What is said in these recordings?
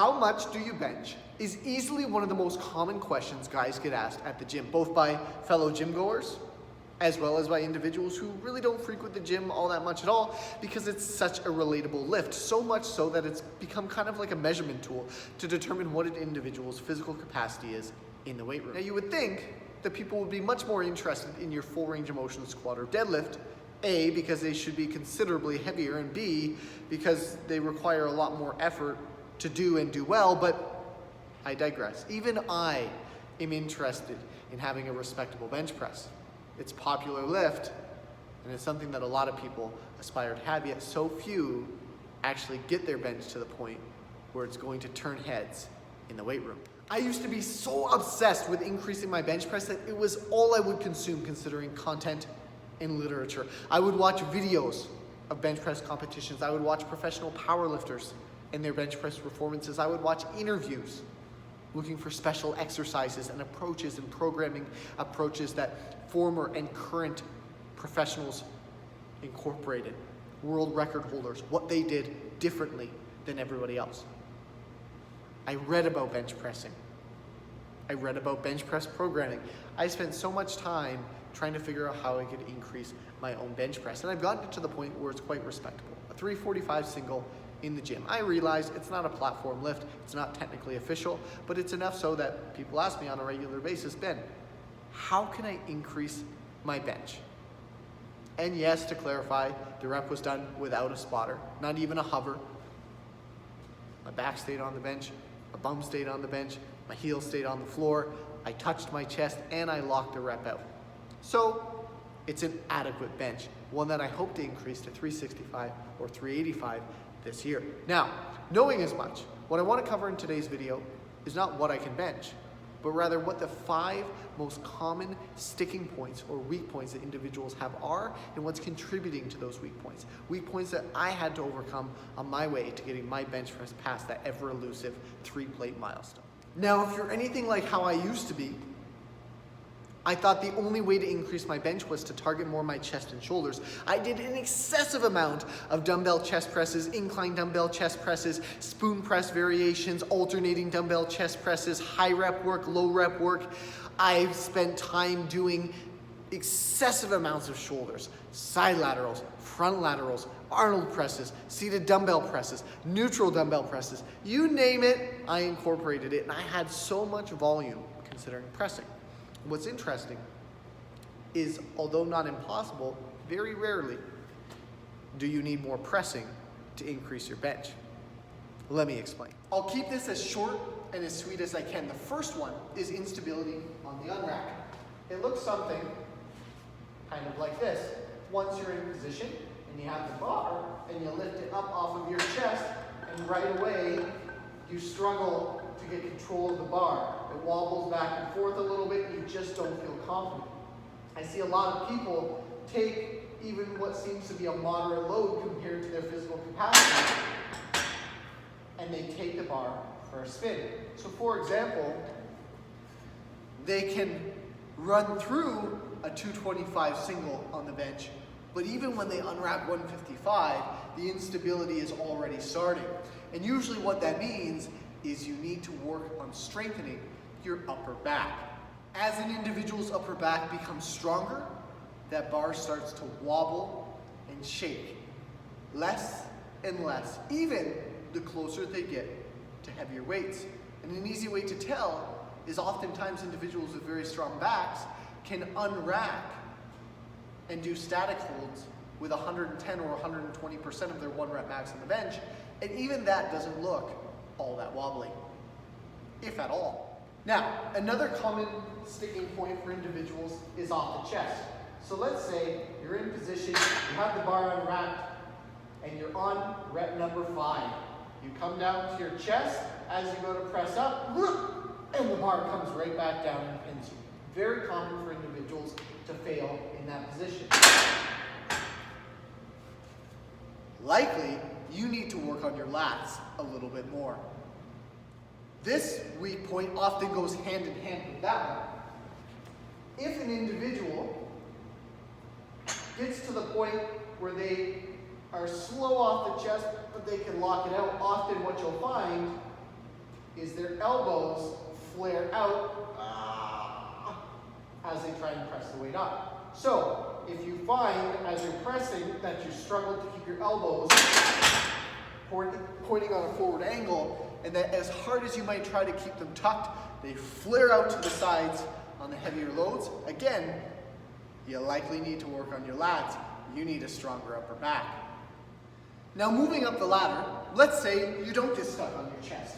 How much do you bench is easily one of the most common questions guys get asked at the gym, both by fellow gym goers as well as by individuals who really don't frequent the gym all that much at all, because it's such a relatable lift, so much so that it's become kind of like a measurement tool to determine what an individual's physical capacity is in the weight room. Now you would think that people would be much more interested in your full range of motion squat or deadlift, A, because they should be considerably heavier, and B, because they require a lot more effort to do and do well, but I digress. Even I am interested in having a respectable bench press. It's a popular lift, and it's something that a lot of people aspire to have, yet so few actually get their bench to the point where it's going to turn heads in the weight room. I used to be so obsessed with increasing my bench press that it was all I would consume considering content and literature. I would watch videos of bench press competitions. I would watch professional powerlifters and their bench press performances. I would watch interviews looking for special exercises and approaches and programming approaches that former and current professionals incorporated, world record holders, what they did differently than everybody else. I read about bench pressing. I read about bench press programming. I spent so much time trying to figure out how I could increase my own bench press. And I've gotten it to the point where it's quite respectable. A 345 single in the gym. I realize it's not a platform lift, it's not technically official, but it's enough so that people ask me on a regular basis, Ben, how can I increase my bench? And yes, to clarify, the rep was done without a spotter, not even a hover. My back stayed on the bench, my bum stayed on the bench, my heel stayed on the floor, I touched my chest, and I locked the rep out. So it's an adequate bench, one that I hope to increase to 365 or 385 this year. Now, knowing as much, what I want to cover in today's video is not what I can bench, but rather what the 5 most common sticking points or weak points that individuals have are, and what's contributing to those weak points. Weak points that I had to overcome on my way to getting my bench press past that ever elusive 3-plate milestone. Now, if you're anything like how I used to be, I thought the only way to increase my bench was to target more my chest and shoulders. I did an excessive amount of dumbbell chest presses, incline dumbbell chest presses, spoon press variations, alternating dumbbell chest presses, high rep work, low rep work. I've spent time doing excessive amounts of shoulders, side laterals, front laterals, Arnold presses, seated dumbbell presses, neutral dumbbell presses. You name it, I incorporated it, and I had so much volume considering pressing. What's interesting is, although not impossible, very rarely do you need more pressing to increase your bench. Let me explain. I'll keep this as short and as sweet as I can. The first one is instability on the unrack. It looks something kind of like this. Once you're in position and you have the bar and you lift it up off of your chest, and right away you struggle to get control of the bar. It wobbles back and forth a little bit, and you just don't feel confident. I see a lot of people take even what seems to be a moderate load compared to their physical capacity, and they take the bar for a spin. So for example, they can run through a 225 single on the bench, but even when they unwrap 155, the instability is already starting. And usually what that means is you need to work on strengthening your upper back. As an individual's upper back becomes stronger, that bar starts to wobble and shake less and less, even the closer they get to heavier weights. And an easy way to tell is oftentimes individuals with very strong backs can unrack and do static holds with 110 or 120% of their 1 rep max on the bench, and even that doesn't look all that wobbly, if at all. Now, another common sticking point for individuals is off the chest. So let's say you're in position, you have the bar unwrapped, and you're on rep number 5. You come down to your chest as you go to press up, and the bar comes right back down and pins you. Very common for individuals to fail in that position. Likely, you need to work on your lats a little bit more. This weak point often goes hand in hand with that one. If an individual gets to the point where they are slow off the chest, but they can lock it out, often what you'll find is their elbows flare out as they try and press the weight up. So if you find as you're pressing that you struggle to keep your elbows pointing on a forward angle, and that as hard as you might try to keep them tucked, they flare out to the sides on the heavier loads, again, you likely need to work on your lats. You need a stronger upper back. Now moving up the ladder, let's say you don't get stuck on your chest.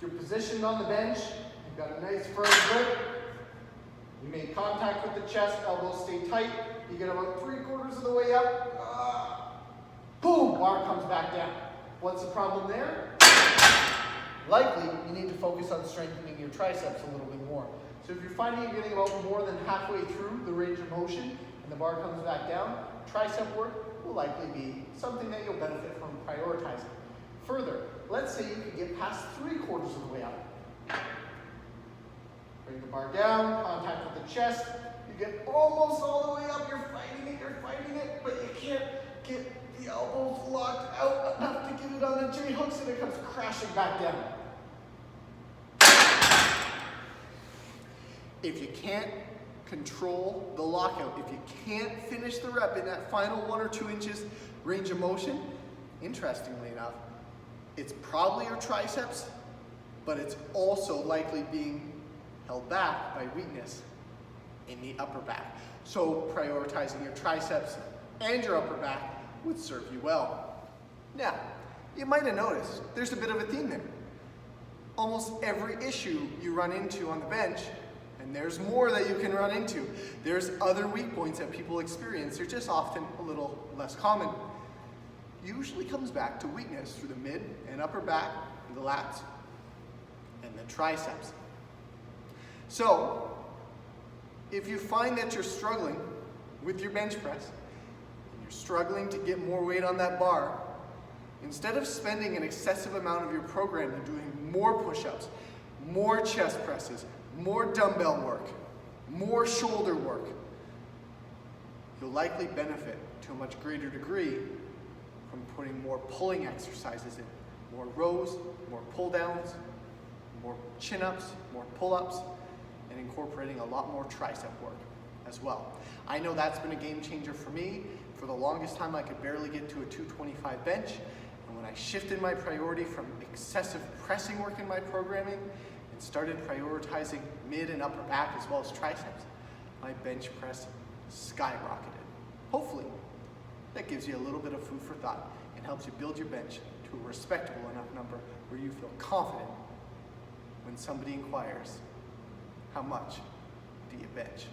You're positioned on the bench, you've got a nice firm grip, you make contact with the chest, elbows stay tight, you get about 3/4 of the way up, boom, bar comes back down. What's the problem there? Likely, you need to focus on strengthening your triceps a little bit more. So if you're finding you're getting about more than halfway through the range of motion and the bar comes back down, tricep work will likely be something that you'll benefit from prioritizing. Further, let's say you can get past 3/4 of the way up. Bring the bar down, contact with the chest, you get almost all the way up, you're fighting it, but you can't get the elbows locked out enough to get it on the J hooks and it comes crashing back down. If you can't control the lockout, if you can't finish the rep in that final 1 or 2 inches range of motion, interestingly enough, it's probably your triceps, but it's also likely being held back by weakness in the upper back. So prioritizing your triceps and your upper back would serve you well. Now, you might have noticed there's a bit of a theme there. Almost every issue you run into on the bench, and there's more that you can run into. There's other weak points that people experience. They're just often a little less common. Usually comes back to weakness through the mid and upper back, the lats, and the triceps. So, if you find that you're struggling with your bench press, and you're struggling to get more weight on that bar, instead of spending an excessive amount of your programming doing more push-ups, more chest presses, more dumbbell work, more shoulder work, you'll likely benefit to a much greater degree from putting more pulling exercises in. More rows, more pull downs, more chin-ups, more pull-ups, and incorporating a lot more tricep work as well. I know that's been a game changer for me. For the longest time I could barely get to a 225 bench, and when I shifted my priority from excessive pressing work in my programming and started prioritizing mid and upper back as well as triceps, my bench press skyrocketed. Hopefully, that gives you a little bit of food for thought and helps you build your bench to a respectable enough number where you feel confident when somebody inquires, how much do you bench?